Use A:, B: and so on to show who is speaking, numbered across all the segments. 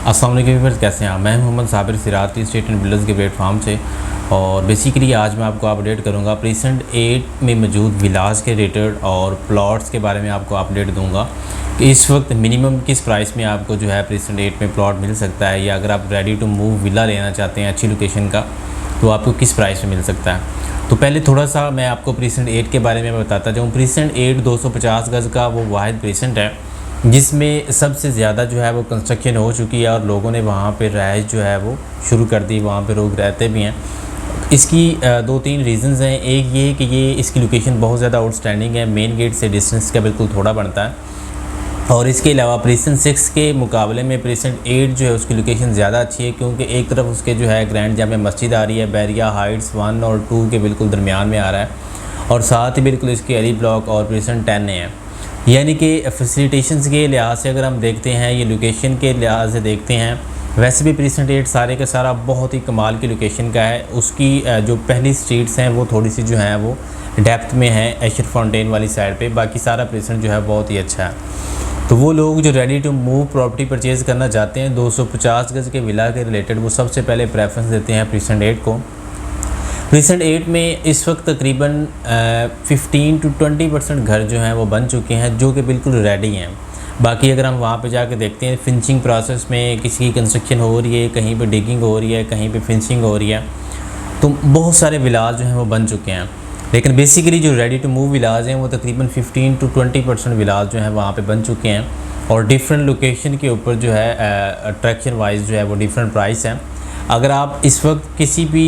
A: अस्सलाम वालेकुम व्यूअर्स, कैसे हैं आप? मैं Mohammad Sabir Siraj state and builders के प्लेटफॉर्म से। और बेसिकली आज मैं आपको अपडेट करूंगा प्रीसेंट 8 में मौजूद विलास के रेटेड और प्लॉट्स के बारे में आपको अपडेट दूंगा कि इस वक्त मिनिमम किस प्राइस में आपको जो है प्रीसेंट 8 में प्लॉट मिल सकता है, या अगर आप रेडी टू मूव विला लेना चाहते हैं अच्छी लोकेशन का तो आपको किस प्राइस में मिल सकता है। तो पहले थोड़ा सा मैं आपको प्रीसेंट 8 के बारे में बताता जाऊँ। प्रीसेंट 8 250 गज़ का वो वाहिद प्रीसेंट है जिसमें सबसे ज़्यादा जो है वो कंस्ट्रक्शन हो चुकी है और लोगों ने वहाँ पे रहाइश जो है वो शुरू कर दी, वहाँ पे लोग रहते भी हैं। इसकी 2-3 रीज़न्स हैं। एक ये कि ये इसकी लोकेशन बहुत ज़्यादा आउटस्टैंडिंग है, मेन गेट से डिस्टेंस का बिल्कुल थोड़ा बनता है। और इसके अलावा प्रीसेंट 6 के मुकाबले में प्रीसेंट 8 जो है उसकी लोकेशन ज़्यादा अच्छी है, क्योंकि एक तरफ उसके जो है ग्रैंड जामे मस्जिद आ रही है, बैरिया हाइट्स 1 और 2 के बिल्कुल दरमियान में आ रहा है, और साथ ही बिल्कुल इसके अली ब्लॉक और प्रीसेंट 10 हैं। यानी कि फैसिलिटेशंस के लिहाज से अगर हम देखते हैं, ये लोकेशन के लिहाज से देखते हैं, वैसे भी प्रीसेंट 8 सारे का सारा बहुत ही कमाल की लोकेशन का है। उसकी जो पहली स्ट्रीट्स हैं वो थोड़ी सी जो हैं वो डेप्थ में है एशर फाउंटेन वाली साइड पे, बाकी सारा प्रीसेंट जो है बहुत ही अच्छा है। तो वो लोग जो ready to move property purchase करना चाहते हैं 250 गज़ के विला के रिलेटेड, वो सबसे पहले प्रेफरेंस देते हैं प्रीसेंट 8 को। प्रीसेंट 8 में इस वक्त तकरीबन 15 to 20% घर जो हैं वो बन चुके हैं, जो कि बिल्कुल रेडी हैं। बाकी अगर हम वहाँ पे जाके देखते हैं फिनिशिंग प्रोसेस में किसी की कंस्ट्रक्शन हो रही है, कहीं पे डिगिंग हो रही है, कहीं पे फिनिशिंग हो रही है, तो बहुत सारे विलाज जो हैं वो बन चुके हैं। लेकिन बेसिकली जो रेडी टू मूव विलाज हैं वो तकरीबन 15 to 20% विलाज जो हैं वहाँ पे बन चुके हैं, और डिफरेंट लोकेशन के ऊपर जो है अट्रैक्शन वाइज जो है वो डिफरेंट प्राइस हैं। अगर आप इस वक्त किसी भी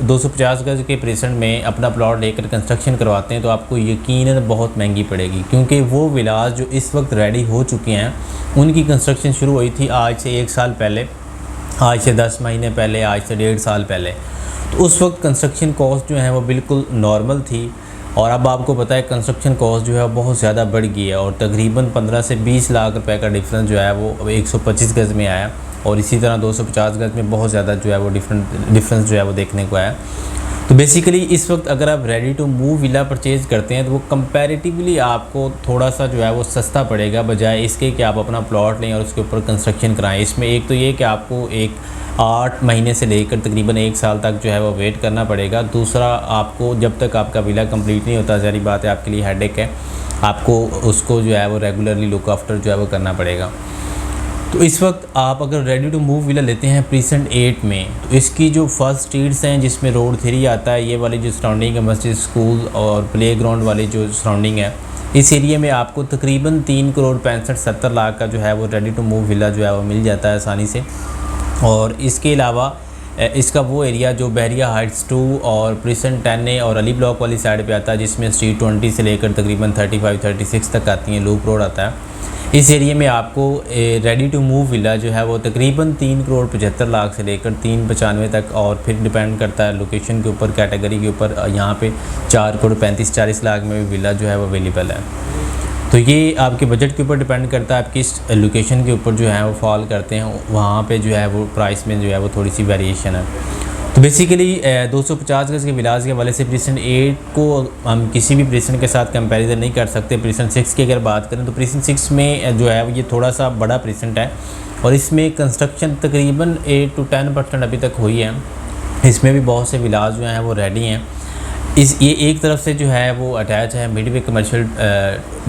A: 250 गज़ के प्रीसेंट में अपना प्लॉट लेकर कंस्ट्रक्शन करवाते हैं तो आपको यकीनन बहुत महंगी पड़ेगी, क्योंकि वो विलाज जो इस वक्त रेडी हो चुके हैं उनकी कंस्ट्रक्शन शुरू हुई थी आज से 1 साल पहले, आज से 10 महीने पहले, आज से 1.5 साल पहले। तो उस वक्त कंस्ट्रक्शन कॉस्ट जो है वो बिल्कुल नॉर्मल थी, और अब आपको पता है कंस्ट्रक्शन कॉस्ट जो है बहुत ज़्यादा बढ़ गई है, और तकरीबन 15 से 20 लाख रुपए का डिफरेंस जो है वो 125 गज़ में आया, और इसी तरह 250 गज़ में बहुत ज़्यादा जो है वो डिफरेंस जो है वो देखने को आया। तो बेसिकली इस वक्त अगर आप ready to move villa purchase करते हैं तो वो कंपैरेटिवली आपको थोड़ा सा जो है वो सस्ता पड़ेगा, बजाय इसके कि आप अपना प्लॉट लें और उसके ऊपर कंस्ट्रक्शन कराएं। इसमें एक तो ये कि आपको 8 महीने से लेकर तकरीबन 1 साल तक जो है वो वेट करना पड़ेगा। दूसरा, आपको जब तक आपका विला कंप्लीट नहीं होता, ज़ाहिर बात है आपके लिए हेडेक है, आपको उसको जो है वो रेगुलरली लुक आफ्टर जो है वो करना पड़ेगा। तो इस वक्त आप अगर रेडी टू मूव विला लेते हैं प्रीसेंट 8 में, तो इसकी जो फर्स्ट स्ट्रीट्स हैं जिसमें रोड 3 आता है, ये वाली जो सराउंडिंग है मस्जिद, स्कूल और प्लेग्राउंड वाली जो सराउंडिंग है, इस एरिया में आपको तकरीबन 3,65,70 लाख का जो है वो रेडी टू मूव विला जो है वो मिल जाता है आसानी से। और इसके अलावा इसका वो एरिया जो बहरिया हाइट्स 2 और प्रीसेंट 10 और अली ब्लॉक वाली साइड पे आता है, जिसमें स्ट्रीट 20 से लेकर तकरीबन 35-36 तक आती हैं, लूप रोड आता है, इस एरिया में आपको रेडी टू मूव विला जो है वो तकरीबन 3,75 लाख से लेकर 3,95 तक, और फिर डिपेंड करता है लोकेशन के ऊपर, कैटेगरी के ऊपर। यहाँ पे 4,35-40 लाख में भी विला जो है वो अवेलेबल है। तो ये आपके बजट के ऊपर डिपेंड करता है, आप किस लोकेशन के ऊपर जो है वो फॉल करते हैं, वहाँ पे जो है वो प्राइस में जो है वो थोड़ी सी वेरिएशन है। तो बेसिकली 250 गज़ के विलास के हवाले से प्रीसेंट 8 को हम किसी भी प्रीसेंट के साथ कंपैरिजन नहीं कर सकते। प्रीसेंट 6 की अगर बात करें तो प्रीसेंट 6 में जो है ये थोड़ा सा बड़ा प्रीसेंट है, और इसमें कंस्ट्रक्शन तकरीबन 8 to 10% अभी तक हुई है। इसमें भी बहुत से विलास जो हैं वो रेडी हैं। ये एक तरफ से जो है वो अटैच है मिडवे कमर्शियल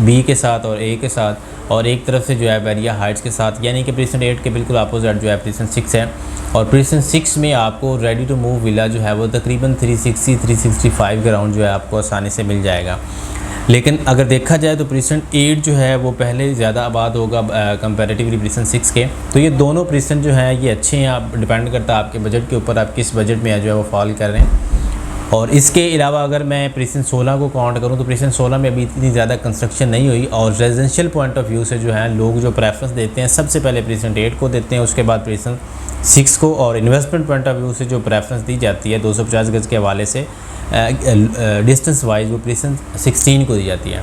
A: बी के साथ और ए के साथ, और एक तरफ से जो है बैरिया हाइट्स के साथ, यानी कि प्रीसेंट 8 के बिल्कुल अपोजिट जो है प्रीसेंट 6 है। और प्रीसेंट 6 में आपको रेडी टू मूव विला जो है वो तकरीबन 360-365 के राउंड जो है आपको आसानी से मिल जाएगा। लेकिन अगर देखा जाए तो प्रीसेंट 8 जो है वो पहले ज़्यादा आबाद होगा कंपैरेटिवली प्रीसेंट 6 के। तो ये दोनों प्रीसेंट जो हैं ये अच्छे हैं, आप डिपेंड करता है आपके बजट के ऊपर, आप किस बजट में जो है वो फॉल कर रहे हैं। और इसके अलावा अगर मैं प्रीसेंट 16 को काउंट करूं तो प्रीसेंट 16 में अभी इतनी ज़्यादा कंस्ट्रक्शन नहीं हुई, और रेजिडेंशियल पॉइंट ऑफ व्यू से जो है लोग जो प्रेफरेंस देते हैं सबसे पहले प्रीसेंट 8 को देते हैं, उसके बाद प्रीसेंट 6 को, और इन्वेस्टमेंट पॉइंट ऑफ व्यू से जो प्रेफरेंस दी जाती है 250 गज़ के हवाले से डिस्टेंस वाइज वो प्रीसेंट 16 को दी जाती है।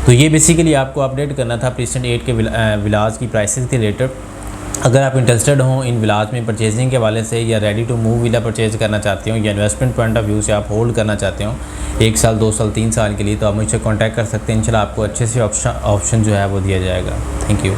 A: तो ये बेसिकली आपको अपडेट करना था प्रीसेंट 8 के विलाज की प्राइसेस के रिलेटेड। अगर आप इंटरेस्टेड हों इन विलाज में परचेजिंग के वाले से, या ready to move villa purchase करना चाहते हो, या इन्वेस्टमेंट पॉइंट ऑफ व्यू से आप होल्ड करना चाहते हो 1 साल, 2 साल, 3 साल के लिए, तो आप मुझसे कांटेक्ट कर सकते हैं। इंशाल्लाह आपको अच्छे से ऑप्शन जो है वो दिया जाएगा। Thank you.